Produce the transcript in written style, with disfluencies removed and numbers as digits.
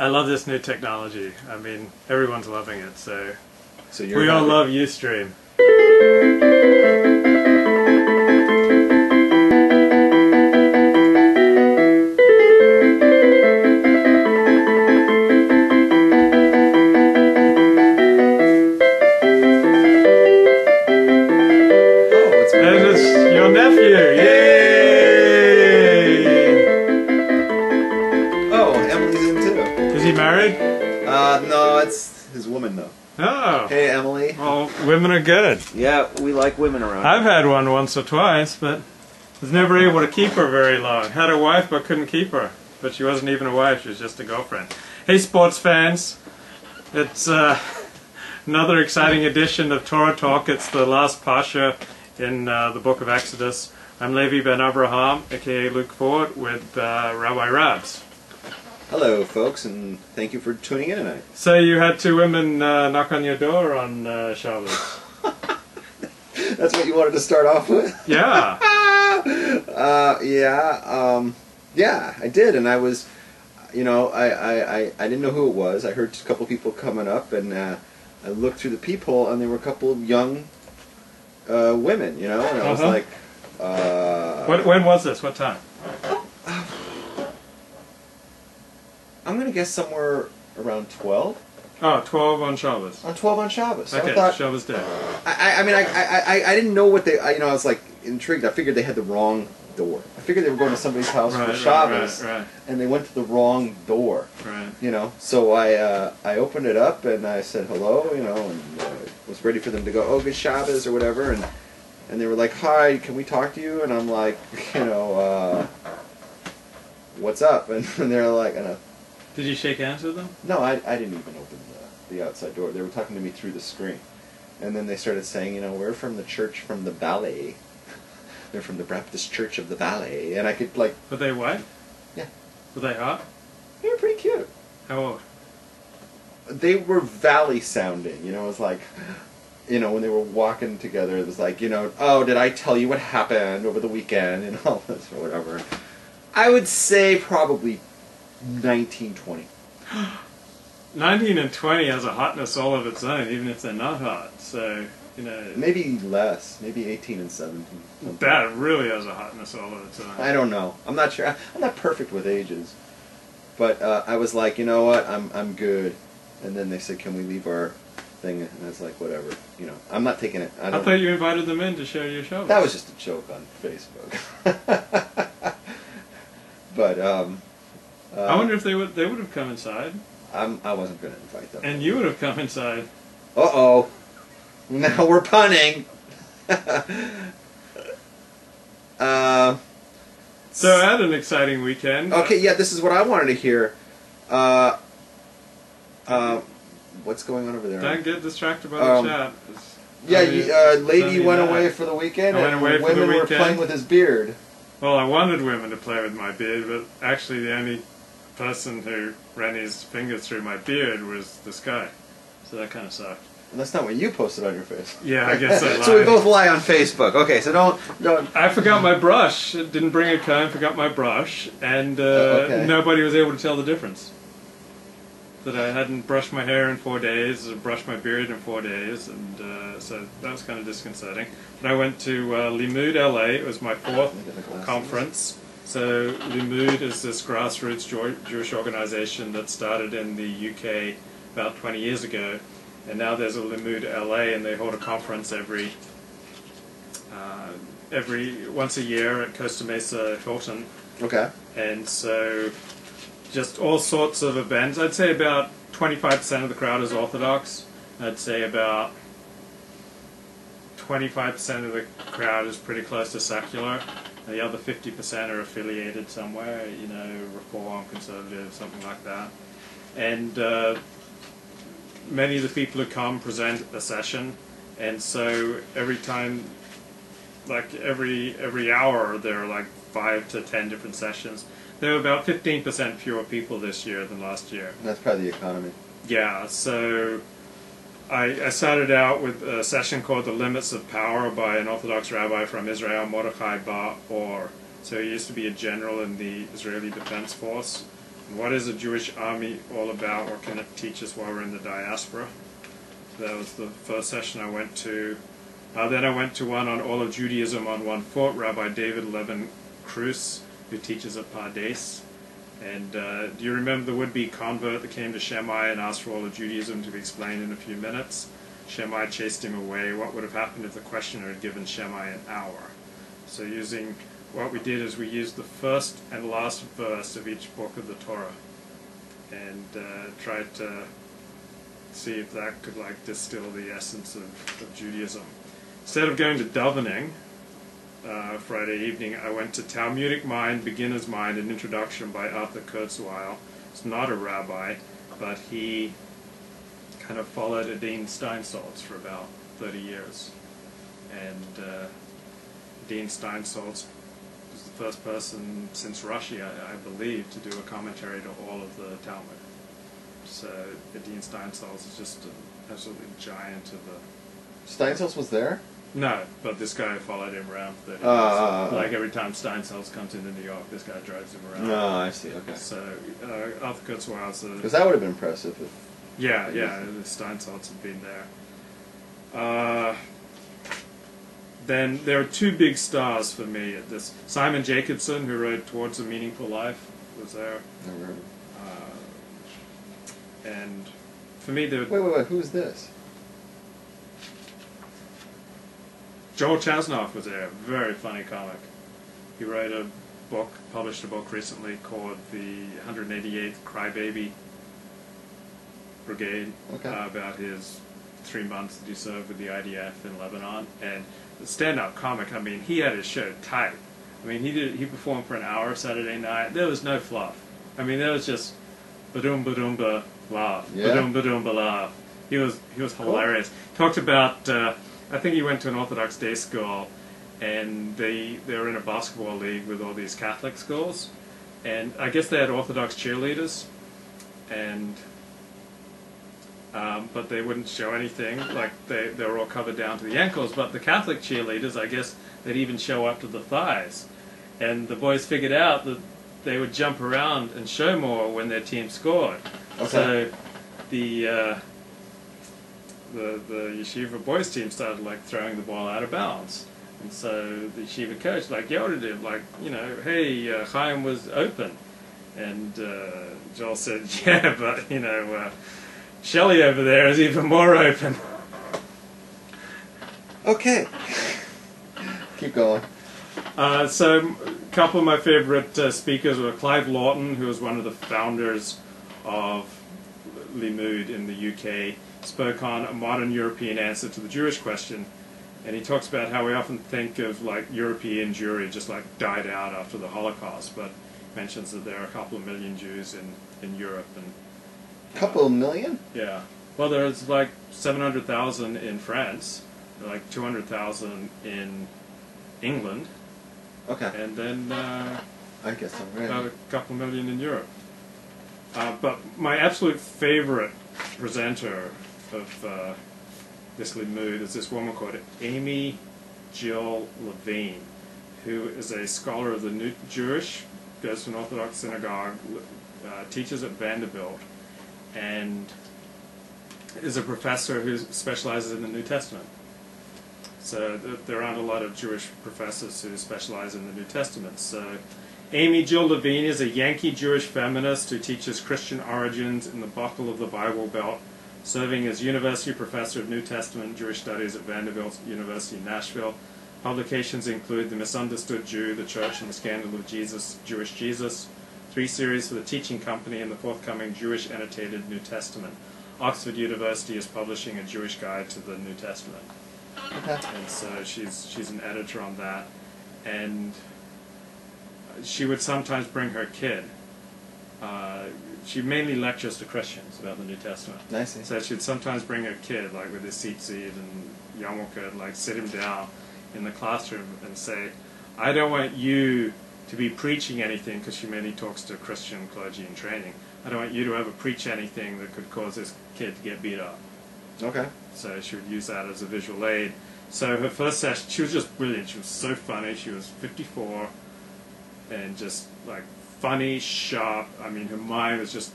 I love this new technology. I mean, everyone's loving it, so you're we all love Ustream. Your nephew! Yay! Oh, Emily's in too. Is he married? No, it's his woman though. Oh. Hey, Emily. Well, women are good. Yeah, we like women around. I've had one once or twice, but was never able to keep her very long. Had a wife, but couldn't keep her. But she wasn't even a wife; she was just a girlfriend. Hey, sports fans! It's another exciting edition of Torah Talk. It's the last Pasha in the book of Exodus. I'm Levi Ben Abraham, aka Luke Ford, with Rabbi Rabs. Hello, folks, and thank you for tuning in tonight. So you had two women knock on your door on Shabbos. That's what you wanted to start off with? Yeah. Yeah, I did, and I was, you know, I didn't know who it was. I heard a couple people coming up, and I looked through the peephole, and there were a couple of young women, you know, and I was like, when was this? What time? I'm going to guess somewhere around 12. Oh, 12 on Shabbos. On 12 on Shabbos. Okay, I thought, Shabbos day. I mean, I didn't know what they, you know, I was like intrigued. I figured they had the wrong door. I figured they were going to somebody's house for Shabbos, and they went to the wrong door. Right. You know, so I opened it up and I said hello, you know, and was ready for them to go, oh, good Shabbos or whatever, and they were like, hi, can we talk to you? And I'm like, you know, what's up? And they're like, did you shake hands with them? No, I didn't even open the outside door. They were talking to me through the screen. And then they started saying, you know, we're from the church from the Valley. They're from the Baptist Church of the Valley. And I could, like... Were they white? Yeah. Were they hot? They were pretty cute. How old? They were valley sounding. You know, it was like... You know, when they were walking together, it was like, you know, oh, did I tell you what happened over the weekend? And all this or whatever. I would say probably 19, 20. 19 and 20 has a hotness all of its own, even if they're not hot. So, you know... Maybe less. Maybe 18 and 17. That really has a hotness all of its own. I don't know. I'm not sure. I'm not perfect with ages. But I was like, you know what? I'm good. And then they said, can we leave our thing? And I was like, whatever. You know, I'm not taking it. I thought you invited them in to share your show. That was just a joke on Facebook. But, I wonder if they would have come inside. I wasn't going to invite them. And you would have come inside. Uh-oh. Now we're punning. So I had an exciting weekend. Okay, yeah, this is what I wanted to hear. What's going on over there? Don't get distracted by the chat. Yeah, lady went away for the weekend, and women were playing with his beard. Well, I wanted women to play with my beard, but actually the only person who ran his fingers through my beard was this guy. So that kind of sucked. And that's not what you posted on your face. Yeah, I guess I lied. So we both lie on Facebook. Okay, so don't... I forgot my brush. Didn't bring a comb, forgot my brush, and nobody was able to tell the difference. That I hadn't brushed my hair in 4 days, or brushed my beard in 4 days, and so that was kind of disconcerting. But I went to LimmudLA. It was my fourth conference. So Limmud is this grassroots Jewish organization that started in the UK about 20 years ago, and now there's a LimmudLA, and they hold a conference every once a year at Costa Mesa, Hilton. Okay. And so just all sorts of events. I'd say about 25% of the crowd is Orthodox. I'd say about 25% of the crowd is pretty close to secular. And the other 50% are affiliated somewhere, you know, Reform, Conservative, something like that. And many of the people who come present a session, and so every time, like every hour, there are like 5 to 10 different sessions. There were about 15% fewer people this year than last year. That's probably the economy. Yeah, so I started out with a session called The Limits of Power by an Orthodox rabbi from Israel, Mordechai Bar Or. So he used to be a general in the Israeli Defense Force. what is a Jewish army all about? What can it teach us while we're in the diaspora? That was the first session I went to. Then I went to one on all of Judaism on one foot, Rabbi David Levin Kruse, who teaches at Pardes. And do you remember the would-be convert that came to Shammai and asked for all of Judaism to be explained in a few minutes? Shammai chased him away. What would have happened if the questioner had given Shammai an hour? So what we did is we used the first and last verse of each book of the Torah and tried to see if that could distill the essence of Judaism. Instead of going to davening Friday evening, I went to Talmudic Mind, Beginner's Mind, an introduction by Arthur Kurzweil. He's not a rabbi, but he kind of followed Adin Steinsaltz for about 30 years. And Adin Steinsaltz was the first person since Rashi, I believe, to do a commentary to all of the Talmud. So Adin Steinsaltz is just an absolutely giant of a... Steinsaltz was there? No, but this guy followed him around for 30 years. Like every time Steinsaltz comes into New York, this guy drives him around. No, I see, okay. So Arthur Kurzweil's... Because that would have been impressive if... Yeah, the Steinsaltz had been there. Then there are two big stars for me at this. Simon Jacobson, who wrote Towards a Meaningful Life, was there. Never heard of him. And for me, there... Wait, who's this? Joel Chasnoff was there, very funny comic. He wrote a book, published a book recently called The 188th Crybaby Brigade, about his 3 months that he served with the IDF in Lebanon. And the stand-up comic, I mean, he had his show tight. I mean, he performed for an hour Saturday night. There was no fluff. I mean, there was just ba-doom-ba-doom-ba laugh, ba-doom-ba-doom-ba laugh. He was hilarious. Talked about... I think he went to an Orthodox day school, and they were in a basketball league with all these Catholic schools, and I guess they had Orthodox cheerleaders, and but they wouldn't show anything. Like they were all covered down to the ankles. But the Catholic cheerleaders, I guess, they'd even show up to the thighs, and the boys figured out that they would jump around and show more when their team scored. Okay. So the yeshiva boys team started throwing the ball out of bounds, and so the yeshiva coach yelled at him hey, Chaim was open, and Joel said, yeah, but Shelley over there is even more open. Okay. Keep going. So a couple of my favorite speakers were Clive Lawton, who was one of the founders of Limmud in the UK. Spoke on a modern European answer to the Jewish question, and he talks about how we often think of European Jewry just died out after the Holocaust, but mentions that there are a couple of million Jews in Europe. And couple of million? Yeah. Well, there's 700,000 in France, 200,000 in England. Okay. And then I guess I'm right. About a couple million in Europe. But my absolute favorite presenter of this Limmud is this woman called Amy Jill Levine, who is a scholar of the New Jewish, goes to an Orthodox synagogue, teaches at Vanderbilt, and is a professor who specializes in the New Testament. So there aren't a lot of Jewish professors who specialize in the New Testament. So Amy Jill Levine is a Yankee Jewish feminist who teaches Christian origins in the buckle of the Bible Belt, serving as university professor of New Testament Jewish Studies at Vanderbilt University in Nashville. Publications include The Misunderstood Jew, The Church and the Scandal of Jesus, Jewish Jesus, 3 series for the Teaching Company, and the forthcoming Jewish Annotated New Testament. Oxford University is publishing a Jewish guide to the New Testament. Okay. And so she's an editor on that. And she would sometimes bring her kid. She mainly lectures to Christians about the New Testament. Nice. So she'd sometimes bring her kid, with his tzitzit and yarmulke, and sit him down in the classroom and say, I don't want you to be preaching anything, because she mainly talks to Christian clergy in training. I don't want you to ever preach anything that could cause this kid to get beat up. Okay. So she would use that as a visual aid. So her first session, she was just brilliant. She was so funny. She was 54 and just funny, sharp. I mean, her mind was just